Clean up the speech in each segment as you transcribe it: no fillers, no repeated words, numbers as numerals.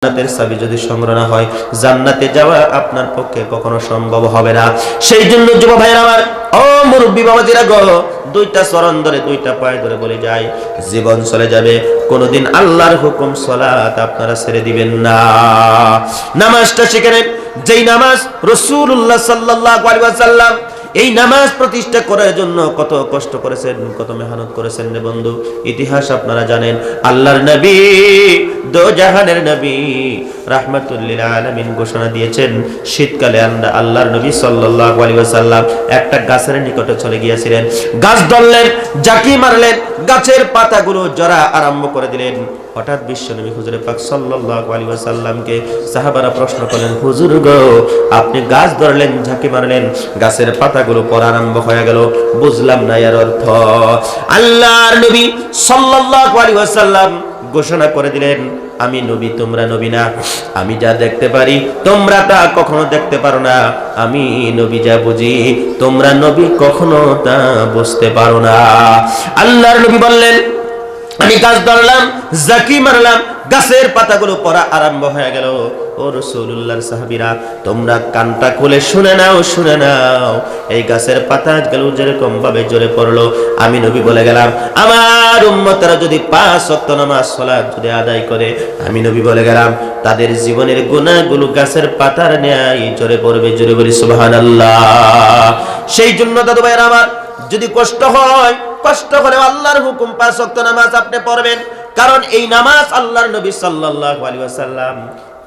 জান্নাতের চাবি যদি সংগ্রহ না হয়, জান্নাতে যাওয়া আপনার পক্ষে কখনো সম্ভব হবে না। সেই জন্য যুব ভাইরা আমার, ও মুরব্বী বাবাজিরা গো, দুইটা চরণ ধরে, দুইটা পায়ে ধরে বলে যায়, জীবন চলে যাবে, কোনদিন আল্লাহর হুকুম সালাত আপনারা ছেড়ে দিবেন না। নামাজটা শিখে নেন, যেই নামাজ রাসূলুল্লাহ সাল্লাল্লাহু আলাইহি ওয়াসাল্লাম এই নামাজ প্রতিষ্ঠা করার জন্য কত কষ্ট করেছেন, কত মেহনত করেছেন রে বন্ধু। ইতিহাস আপনারা জানেন, আল্লাহর নবী, দো জাহানের নবী, রাহমাতুল লিল আলামিন ঘোষণা দিয়েছেন, শীতকালে আল্লাহর নবী সাল্লাল্লাহু আলাইহি ওয়াসাল্লাম একটা গাছের নিকটে চলে গিয়েছিলেন। গাছ ধরলেন, জাকি মারলেন, গাছের পাতাগুলো ঝরা আরম্ভ করে দিলেন। হঠাৎ বিশ্বনবী হুজুর পাক সাল্লাল্লাহু আলাইহি ওয়াসাল্লামকে সাহাবারা প্রশ্ন করলেন, হুজুর গো, আপনি গাছ ধরলেন, ঝাঁকি মারলেন, গাছের পাতাগুলো পড়া আরম্ভ হয়ে গেল, বুঝলাম না এর অর্থ। আল্লাহর নবী সাল্লাল্লাহু আলাইহি ওয়াসাল্লাম ঘোষণা করে দিলেন, আমি নবী, তোমরা নবী না। আমি যা দেখতে পারি তোমরা তা কখনো দেখতে পারো না। আমি নবী যা বুঝি তোমরা নবী কখনো তা বুঝতে পারো না। আল্লাহর নবী বললেন, আমি গাছ ধরলাম, জাকি মারলাম, গাছের পাতাগুলো পড়া আরম্ভ হয়ে গেল। ও রাসূলুল্লাহর সাহাবীরা, তোমরা কানটা খুলে শুনে নাও, শুনে নাও। এই গাছের পাতাগুলো যেরকম ভাবে ঝরে পড়লো, আমি নবী বলে গেলাম, আমার উম্মতরা যদি 5 ওয়াক্ত নামাজ সালাত যদি আদায় করে, আমি নবী বলে গেলাম, তাদের জীবনের গুনাহগুলো গাছের পাতার ন্যায় ঝরে পড়বে। জোরে বলি সুবহানাল্লাহ। সেই জন্য দাদু ভাইরা আমার, যদি কষ্ট হয়, কষ্ট হলে আল্লাহর হুকুম 5 ওয়াক্ত নামাজ আপনি পড়বেন। কারণ এই নামাজ আল্লাহর নবী সাল্লাল্লাহু আলাইহি ওয়াসাল্লাম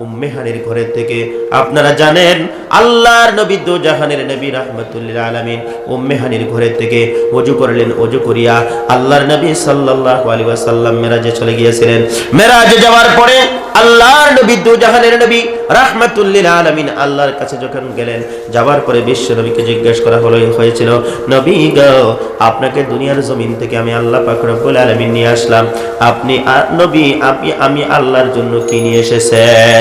উম্মে হানির ঘরের থেকে, আপনারা জানেন আল্লাহর নবী দো জাহানের নবী রাহমাতুল লিল আলামিন উম্মে হানির ঘরের থেকে ওযু করলেন। ওযু করিয়া আল্লাহর নবী সাল্লাল্লাহু আলাইহি ওয়াসাল্লাম মেরাজে চলে গিয়েছিলেন। মেরাজে যাওয়ার পরে আল্লাহর নবী দো জাহানের নবী রাহমাতুল লিল আলামিন আল্লাহর কাছে যখন গেলেন, যাওয়ার পরে বিশ্ব নবীকে জিজ্ঞেস করা হয়েছিল, নবী গো, আপনাকে দুনিয়ার জমিন থেকে আমি আল্লাহ পাক রব্বুল আলামিন নিয়ে আসলাম, আপনি নবী, আমি আল্লাহর জন্য কি নিয়ে এসেছেন?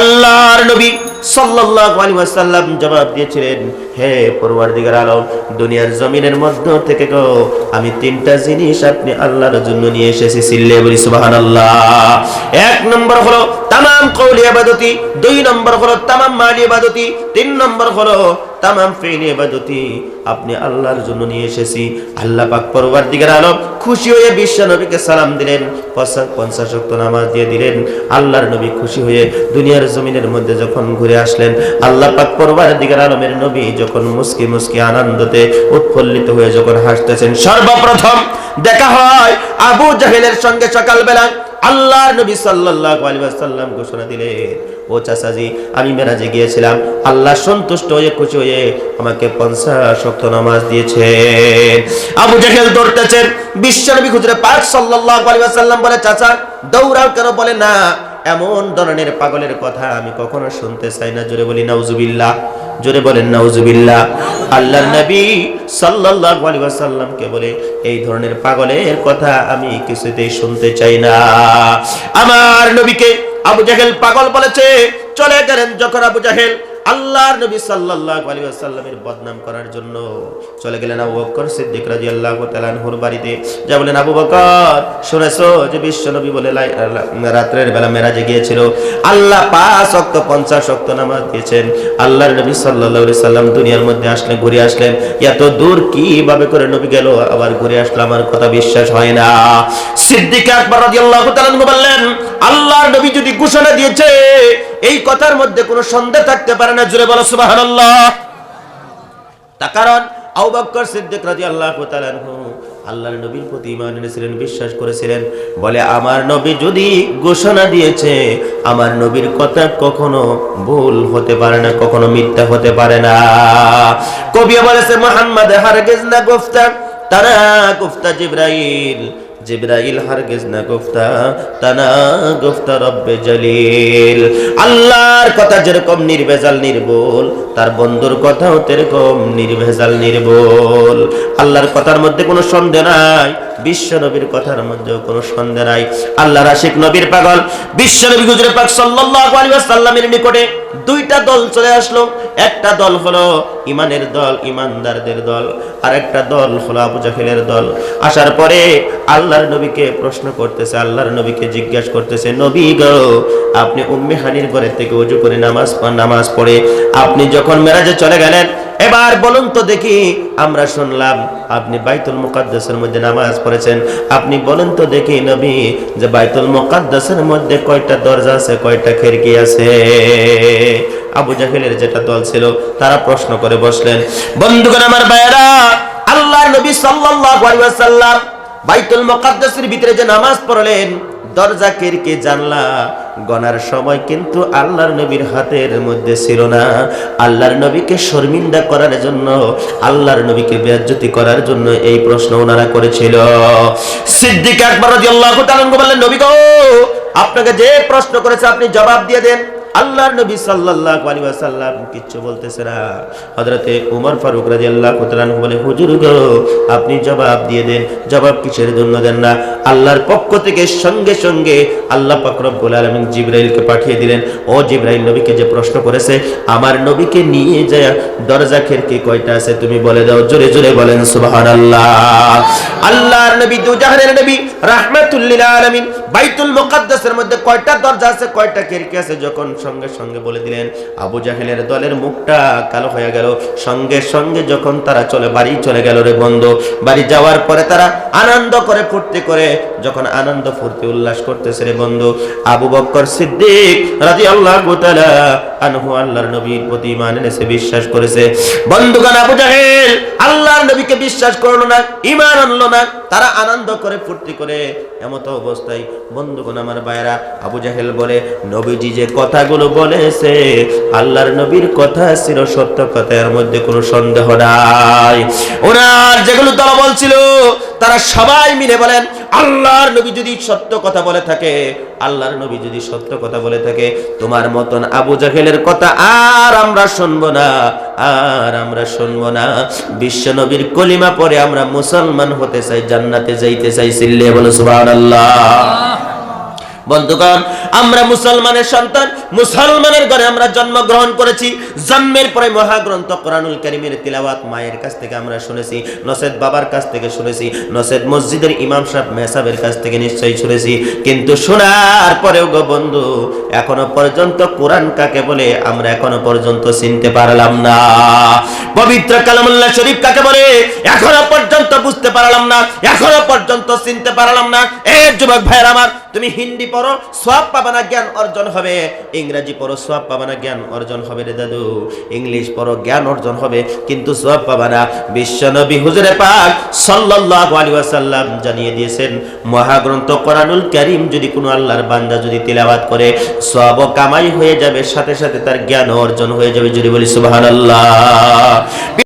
আল্লাহর নবী সাল্লাল্লাহু আলাইহি ওয়াসাল্লাম জবাব দিয়েছিলেন, হে পরওয়ারদিগার আলম, দুনিয়ার জমিনের মধ্য থেকে গো, আমি 3টা জিনিস আপনি আল্লাহর জন্য নিয়ে এসেছি। সিল্লে বলি সুবহানাল্লাহ। 1 নম্বর হলো তামাম কওলি ইবাদতি, 2 নম্বর হলো তামাম মালি ইবাদতি, 3 নম্বর হলো তামাম ফি'লি ইবাদতি আপনি আল্লাহর জন্য নিয়ে এসেছি। আল্লাহ পাক পরওয়ারদিগার আলম খুশি হয়ে বিশ্ব নবীকে সালাম দিলেন, 50 ওয়াক্ত নামাজ দিয়ে দিলেন। আল্লাহর নবী খুশি হয়ে দুনিয়ার জমিনের মধ্যে যখন ঘুরে আসলেন, আল্লাহ পাক পরওয়ারদিগার আলমের নবী যখন মুস্কি মুস্কি আনন্দতে উৎফুল্লিত হয়ে যখন হাসতেছেন, সর্বপ্রথম দেখা হয় আবু জাহেলের সঙ্গে। সকালবেলা আল্লাহর নবী সাল্লাল্লাহু আলাইহি ওয়াসাল্লাম ঘোষণা দিলেন, ও চাচাজি, আমি মেরাজে গিয়েছিলাম, আল্লাহ সন্তুষ্ট হয়ে খুশি হয়ে আমাকে 50 ওয়াক্ত নামাজ দিয়েছেন। আবু জাহেল দৌড়তেছেন, বিশ্বনবী হুজুরে পাক সাল্লাল্লাহু আলাইহি ওয়াসাল্লাম বলে, চাচা দৌড়াও কেন? বলে, না, এমন ধরনের পাগলের কথা আমি কখনো শুনতে চাই না। জোরে বলি নাউজুবিল্লাহ। জোরে বলেন নাউজুবিল্লাহ। আল্লাহর নবী সাল্লাল্লাহু আলাইহি ওয়াসাল্লামকে বলে, এই ধরনের পাগলের কথা আমি কিছুতেই শুনতে চাই না। আমার নবীকে আবু জাহেল পাগল বলেছে। চলে গেলেন যখন আবু জাহেল আল্লাহর নবী সাল্লাল্লাহু আলাইহি ওয়াসাল্লামের বদনাম করার জন্য, চলে গেলেন আবু বকর সিদ্দিক রাদিয়াল্লাহু তাআলা আনহুর বাড়িতে। যা বলেন, আবু বকর, শুনেছো যে বিশ্ব নবী বলে রাতের বেলা মেরাজে গিয়েছিল, আল্লাহ 5 ওয়াক্ত 50 ওয়াক্ত নামাজ দিয়েছেন। আল্লাহর নবী সাল্লাল্লাহু আলাইহি সাল্লাম দুনিয়ার মধ্যে আসলেন, ঘুরে আসলেন, এত দূর কিভাবে করে নবী গেল আবার ঘুরে আসলো, আমার কথা বিশ্বাস হয় না। সিদ্দিক আকবর রাদিয়াল্লাহু তাআলা আনহু বললেন, আল্লাহর নবী যদি ঘোষণা দিয়েছে, এই কথার মধ্যে কোনো সন্দেহ থাকতে পারে না। জোরে বলো সুবহানাল্লাহ। তার কারণ আবু বকর সিদ্দিক রাদিয়াল্লাহু তাআলা আনহু আল্লাহর নবীর প্রতি ঈমান এনেছিলেন, বিশ্বাস করেছিলেন। বলে, আমার নবী যদি ঘোষণা দিয়েছে, আমার নবীর কথা কখনো ভুল হতে পারে না, কখনো মিথ্যা হতে পারে না। কবি বলেছে, মুহাম্মদ হারগিজ না গুফতা, তারা গুফতা জিবরাইল, জিবরাইল হারগিজ না গুফতা, তানা গুফতা রব্বে জলিল। আল্লাহর কথা যেরকম নির্ভেজাল নির্ভুল, তার বন্ধুর কথাও তেরকম নির্ভেজাল নির্ভুল। আল্লাহর কথার মধ্যে কোনো সন্দেহ নাই, বিশ্ব নবীর কথার মধ্যে কোনো সন্দেহ নাই। আল্লাহর আশিক নবীর পাগল বিশ্ব নবী হুজুরে পাক সাল্লাল্লাহু আলাইহি ওয়াসাল্লামের নিকটে দুইটা দল চলে আসলো। একটা দল হলো ঈমানের দল, ঈমানদারদের দল, আর একটা দল হলো আবু জাহেলের দল। আসার পরে আল্লাহর নবীকে প্রশ্ন করতেছে, আল্লাহর নবীকে জিজ্ঞাসা করতেছে, নবী গো, আপনি উম্মে হানির ঘরে থেকে ওযু করে নামাজ পড়ে আপনি যখন মেরাজে চলে গেলেন, এবার বলুন তো দেখি, আমরা শুনলাম আপনি বাইতুল মুকাদ্দাসের মধ্যে নামাজ পড়েছেন, আপনি বলেন তো দেখি নবী যে বাইতুল মুকাদ্দাসের মধ্যে কয়টা দরজা আছে, কয়টা খিড়কি আছে? আবু জাহেলের যেটা দল ছিল তারা প্রশ্ন করে বসলেন। বন্ধুগণ আমার ভাইয়েরা, আল্লাহর নবী সাল্লাল্লাহু আলাইহি ওয়াসাল্লাম বাইতুল মুকাদ্দাসের ভিতরে যে নামাজ পড়লেন, দরজা খিড়কি জানলা গনার সময় কিন্তু আল্লাহর নবীর হাতের মধ্যে ছিল না। আল্লাহর নবীকে শর্মিন্দা করার জন্য, আল্লাহর নবীকে বেইজ্জতি করার জন্য এই প্রশ্ন ওনারা করেছিল। সিদ্দিক আকবর রাদিয়াল্লাহু তাআলা বললেন, নবী গো, আপনাকে যে প্রশ্ন করেছে আপনি জবাব দিয়ে দেন। আল্লাহর নবী সাল্লাল্লাহু আলাইহি ওয়াসাল্লাম কিচ্ছু বলতেছে না। হযরতে ওমর ফারুক রাদিয়াল্লাহু তাআলা বলে, হুজুর গো, আপনি জবাব দিয়ে দেন। জবাব কিসের জন্য দেন না? আল্লাহর পক্ষ থেকে সঙ্গে সঙ্গে আল্লাহ পাক রব্বুল আলামিন জিবরাইলকে পাঠিয়ে দিলেন। ও জিবরাইল, নবীকে যে প্রশ্ন করেছে, আমার নবীকে নিয়ে যায় দরজা খিড়কি কয়টা আছে তুমি বলে দাও। জোরে জোরে বলেন সুবহানাল্লাহ। আল্লাহর নবী দুজাহানের নবী রাহমাতুল লিল আলামিন বাইতুল মুকাদ্দাসের মধ্যে কয়টা দরজা আছে, কয়টা খিড়কি আছে যখন সঙ্গে সঙ্গে বলে দিলেন, আবু জাহেলের দলের মুখটা কালো হয়ে গেল। সঙ্গে সঙ্গে যখন তারা বাড়ি চলে গেল রে বন্ধু, বাড়ি যাওয়ার পরে তারা আনন্দ করে ফুর্তি করে যখন আনন্দ ফুর্তি উল্লাস করতেছে রে বন্ধু, আবু বকর সিদ্দিক রাদিয়াল্লাহু তাআলা আনহু আল্লাহর নবীর প্রতি ঈমান এনেছে, বিশ্বাস করেছে। বন্ধুগণ, আবু জাহেল আল্লাহর নবীকে বিশ্বাস করলো না, ঈমান আনলো না। তারা আনন্দ করে ফুর্তি করে এমত অবস্থায় বন্ধুগণ আমার ভাইরা, আবু জাহেল বলে, নবীজি যে কথাগুলো বলেছে আল্লাহর নবীর কথা ছিল সত্য কথা, এর মধ্যে কোনো সন্দেহ নাই। ওনার যেগুলো দল বলছিল তারা সবাই মিলে বলেন, আল্লাহর নবী যদি সত্য কথা বলে থাকে, আল্লাহর নবী যদি সত্য কথা বলে থাকে, তোমার মতন আবু জাহেলের কথা আর আমরা শুনবো না, আর আমরা শুনবো না। বিশ্ব নবীর কলিমা পড়ে আমরা মুসলমান হতে চাই, জান্নাতে যাইতে চাই। চিল্লিয়ে বলো সুবহানাল্লাহ। বন্ধুগণ, আমরা মুসলমানের সন্তান, মুসলমানের ঘরে আমরা জন্মগ্রহণ করেছি। জন্মের পরে মহাগ্রন্থ কোরআনুল কারীমের তিলাওয়াত মায়ের কাছ থেকে আমরা শুনেছি, নসেদ বাবার কাছ থেকে শুনেছি, নসেদ মসজিদের ইমাম সাহেব মেহসাবের কাছ থেকে নিশ্চয়ই শুনেছি। কিন্তু শোনার পরেও গো বন্ধু, এখনো পর্যন্ত কোরআন কাকে বলে আমরা এখনো পর্যন্ত চিনতে পারলাম না। পবিত্র কালামুল্লাহ শরীফ কাকে বলে এখনো পর্যন্ত বুঝতে পারলাম না, এখনো পর্যন্ত চিনতে পারলাম না। এই যুবক ভাইরা আমার, তুমি হিন্দি পড়ো, সওয়াব পাবে না, জ্ঞান অর্জন হবে। ইংরেজি পড়ো, সওয়াব পাবে না, জ্ঞান অর্জন হবে রে দাদু। ইংলিশ পড়ো, জ্ঞান অর্জন হবে, কিন্তু সওয়াব পাবে না। বিশ্ব নবী হুজুরে পাক সাল্লাল্লাহু আলাইহি ওয়াসাল্লাম জানিয়ে দিয়েছেন, মহাগ্রন্থ কোরআনুল কারীম যদি কোনো আল্লাহর বান্দা যদি তিলাওয়াত করে, সওয়াব কামাই হয়ে যাবে, সাথে সাথে তার জ্ঞান অর্জন হয়ে যাবে। যদি বলি সুবহানাল্লাহ।